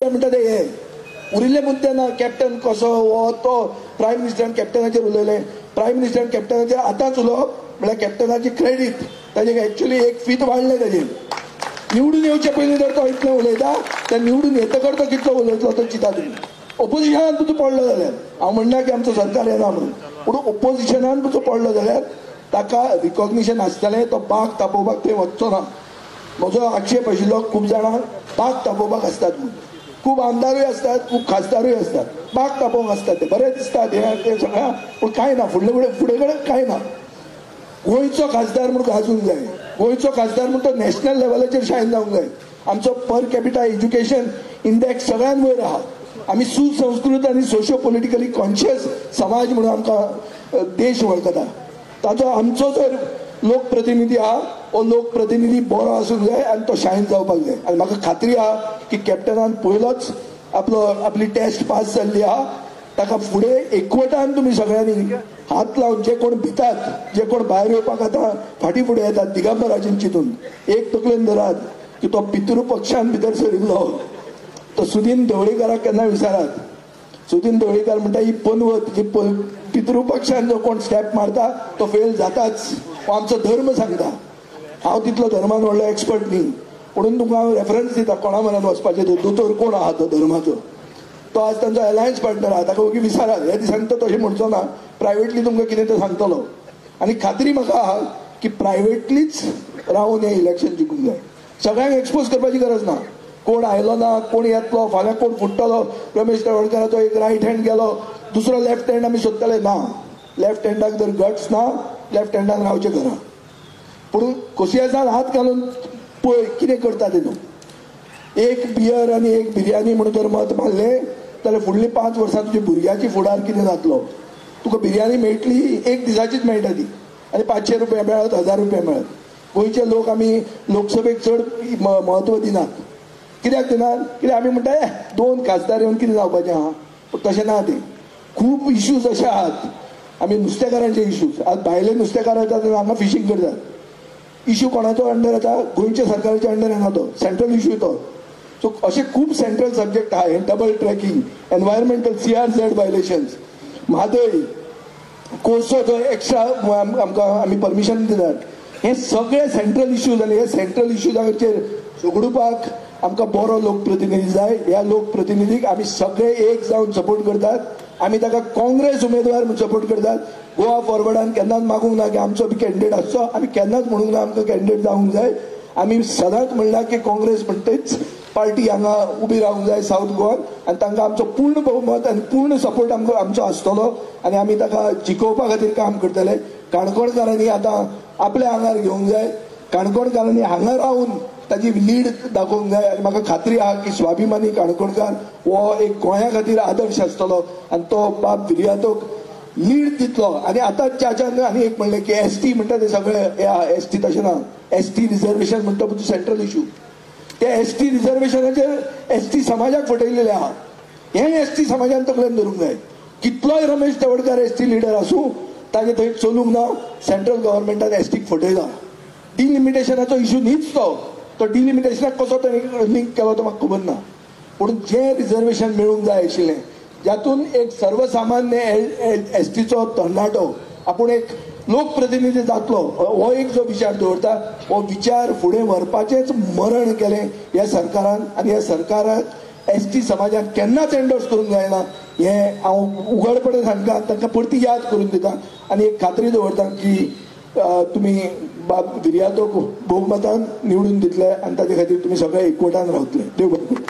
म्हणटा ते हे उरिल्ले मुद्दे ना. कॅप्टन कसो हो तो प्रायम मिनिस्टरान कॅप्टनाचेर उलयले. प्रायम मिनिस्टरान कॅप्टनाचेर आतांच उलोवप म्हळ्यार कॅप्टनाची क्रेडीट ताजें एक्चुअली 1 फीत वाडलें ताजें. निवडून येवचे पयलीं जर तो इतलें उलयता तर निवडून येतकर तो कितलो उलयतलो तो चिंता तुमी. ओपोजिशनान तुजो पडलो जाल्यार हांव म्हणना की आमचो सरकार येना म्हणून, पूण ओपोजिशनान तुजो पडलो जाल्यार ताका रिकॉग्निशन आसतलें. तो बाग तापोवपाक थंय वचचो ना. म्हजो आक्षेप आशिल्लो खूब जाणां बाग तापोवपाक आसतात म्हणून. खूब आमदारूय असतात, खूब खासदारूय असतात, बाग तापोवंक असतात. ते बरें दिसतात हे ते सगळ्या, पूण कांय ना. फुडले कडेन कांय ना. गोंयचो खासदार म्हणून गाजूंक जाय. गोंयचो खासदार म्हणून तो नॅशनल लेवलाचेर शायन जावंक जाय. आमचो पर कॅपिटा एज्युकेशन इंडेक्स सगळ्यान वयर आहा. आमी सुसंस्कृत आनी सोशियो पॉलिटिकली कॉन्शियस समाज म्हणून आमकां देश वळखता. ताचो आमचो जर लोकप्रतिनिधी आहा हो लोकप्रतिनिधी बरो आसूंक जाय आनी तो शायन जावपाक जाय. आनी म्हाका खात्री आहा की कॅप्टनान पयलोच आपली टेस्ट पास जाल्ली आहा. ताका फुडें एकवटान तुमी सगळ्यांनी हात लावन जे कोण भितात, जे कोण भायर येवपाक आतां फाटीं फुडें येतात दिगंबराचें चिंतून एक तकलेन धरात की तो पितृ पक्षान भितर सरिल्लो. तो सुदीन ढवळीकाराक केन्ना विचारात. सुदीन ढवळीकार म्हणटा ही पनवत जी पितृ पक्षान जो कोण स्टेप मारता तो फेल जाताच. हो आमचो धर्म सांगता. हांव तितलो धर्मान व्हडलो एक्सपर्ट न्ही, म्हणून तुमकां हांव रेफरन्स दिता कोणा म्हऱ्यान वचपाचें. दोतोर कोण आहा तो धर्माचो, तो आज तांचो अलायन्स पार्टनर आहा. ताका ओगी विचारात. हे दिसांनी तो तशें म्हणचो ना. प्रायवेटली तुमकां कितें तें सांगतलो. आनी खात्री म्हाका आहा की प्रायवेटलीच रावन हें इलेक्शन जिखूंक जाय. सगळ्यांक एक्सपोज करपाची गरज ना. कोण आयलो ना, कोण येतलो, फाल्यां कोण फुट्टलो. रमेश तवडकराचो एक रायट हँड गेलो, दुसरो लेफ्ट हँड आमी सोदतले ना. लेफ्ट हँडाक जर गट्स ना, लेफ्ट हँडान रावचें घरा. पूण खोशयेसान हात घालून पळय कितें करता तेतून. एक बियर आनी एक बिर्याणी म्हणून जर मत मारलें जाल्यार फुडलीं 5 वर्सां तुज्या भुरग्याची फुडार कितें जातलो. तुका बिर्याणी मेळटली एक दिसाचीच मेळटा ती, आनी 500 रुपया मेळत, 1000 रुपया मेळत. गोंयचे लोक आमी लोकसभेक चड म्हत्व दिनात. कित्याक दिनात? कित्याक आमी म्हणटा 2 खासदार येवन कितें जावपाचें आहा. पूण तशें ना. तें खूब इश्यूज अशे आहात. आमी नुस्तेकारांचे इश्यूज, आज भायले नुस्तेकार येतात हांगा फिशींग करतात. इश्यू कोणाचो अंडर येता? गोंयच्या सरकाराच्या अंडर येना तो. सेंट्रल इश्यू तो. सो असे खूब सेंट्रल सब्जेक्ट आहा. Double tracking, environmental CRZ violations, Mhadei, कोर्सो जो एक्स्ट्रा आमकां आमी परमिशन दितात. हे सगळे सेंट्रल इश्यूज. आनी हे सेंट्रल इश्यूजाचेर झगडूपाक आमकां बरो लोकप्रतिनिधी जाय. ह्या लोकप्रतिनिधीक आमी सगळे एक जावन सपोर्ट करतात. आमी ताका काँग्रेस उमेदवार म्हणून सपोर्ट करतात. गोवा फॉरवर्डान केन्नाच मागूंक ना की आमचो बी कॅन्डिडेट आसचो. आमी केन्नाच म्हणूंक ना आमकां कॅन्डिडेट जावंक जाय. आमी सदांच म्हणला की काँग्रेस म्हणटेच पार्टी हांगा उबी रावंक जाय साऊथ गोवान. आनी तांकां आमचो पूर्ण बहुमत आनी पूर्ण सपोर्ट आमचो आसतलो. आनी आमी ताका जिखोवपा खातीर काम करतले. काणकोणकारांनी आतां आपल्या आंगार घेवंक जाय. काणकोणकारांनी हांगा रावन ताची लीड दाखोवंक जाय. आनी म्हाका खात्री आहा की स्वाभिमानी काणकोणकार हो एक गोंया खातीर आदर्श आसतलो. आनी तो बाब फिर्यादोक लीड दितलो. आनी आतां च्याच्यान आनी एक म्हणलें की ST म्हणटा ते सगळे ST तशें ना. ST रिजर्वेशन म्हणटा पळय सेंट्रल इश्यू. ते ST रिजर्वेशनाचेर ST समाजाक फटयलेले आहा. हे ST समाजान तकलेन धरूंक जाय. कितलोय रमेश तवडकार ST लिडर आसूं ताजे थंय चलूंक ना. सेंट्रल गव्हर्मेंटान STक फटयला. डिलिमिटेशनाचो इश्यू न्हीच तो. तो डिलिमिटेशनाक कसो ताणें लिंक केलो तो म्हाका खबर ना. पूण जें रिजर्वेशन मेळूंक जाय आशिल्लें, जातून एक सर्वसामान्य STचो तरणाटो आपूण एक लोकप्रतिनिधी जातलो हो एक जो विचार दवरता, हो विचार फुडें व्हरपाचेंच मरण केलें ह्या सरकारान. आनी ह्या सरकाराक ST समाजाक केन्नाच एंडोर्स करूंक जायना. हें हांव उघडपणे सांगता. तांकां परती याद करून दिता. आनी एक खात्री दवरता की तुमी बाब फिर्यादोक बहुमतान निवडून दितले आनी ताचे खातीर तुमी सगळे एकवटान रावतले. देव बरें करूं.